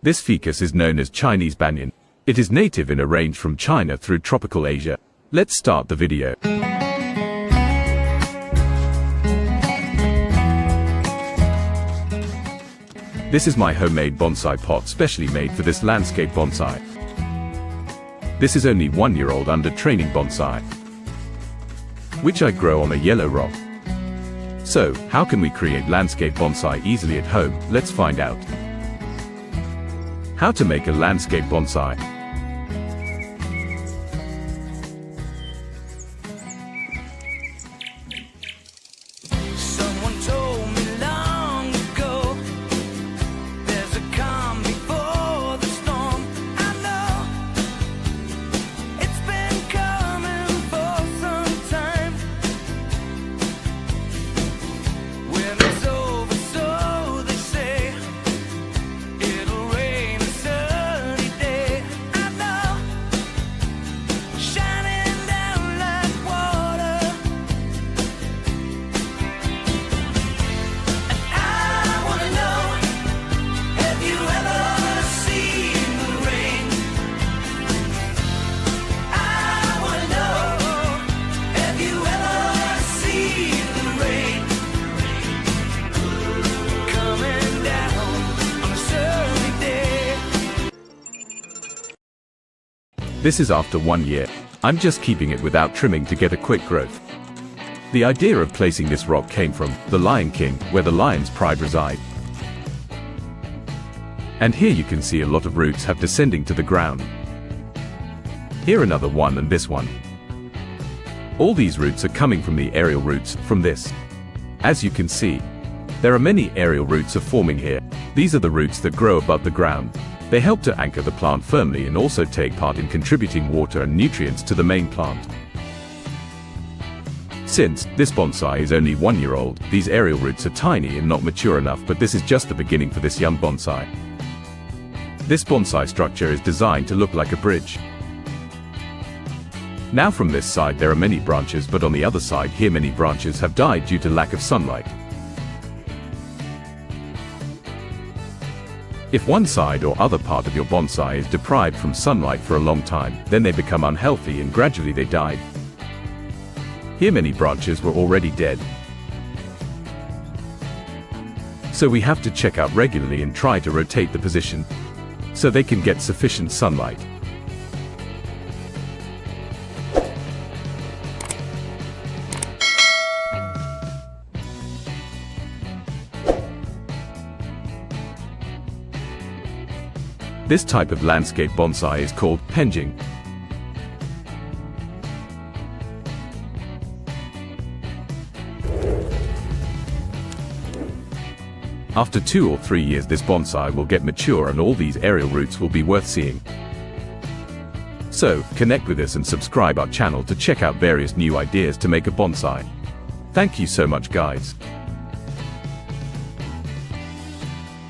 This ficus is known as Chinesebanyan. It is native in a range from China through tropical Asia. Let's start the video. This is my homemade bonsai pot specially made for this landscape bonsai. This is only 1 year old under training bonsai, which I grow on a yellow rock. So, how can we create landscape bonsai easily at home? Let's find out. How to make a landscape bonsai. This is after 1 year. I'm just keeping it without trimming to get a quick growth. The idea of placing this rock came from the Lion King, where the lion's pride reside. And here you can see a lot of roots have descending to the ground. Here another one and this one. All these roots are coming from the aerial roots from this. As you can see, there are many aerial roots are forming here. These are the roots that grow above the ground. They help to anchor the plant firmly and also take part in contributing water and nutrients to the main plant. Since this bonsai is only 1 year old, these aerial roots are tiny and not mature enough, but this is just the beginning for this young bonsai. This bonsai structure is designed to look like a bridge. Now from this side there are many branches, but on the other side here many branches have died due to lack of sunlight. If one side or other part of your bonsai is deprived from sunlight for a long time, then they become unhealthy and gradually they die. Here many branches were already dead. So we have to check out regularly and try to rotate the position so they can get sufficient sunlight. This type of landscape bonsai is called Penjing. After 2 or 3 years this bonsai will get mature and all these aerial roots will be worth seeing. So, connect with us and subscribe our channel to check out various new ideas to make a bonsai. Thank you so much guys.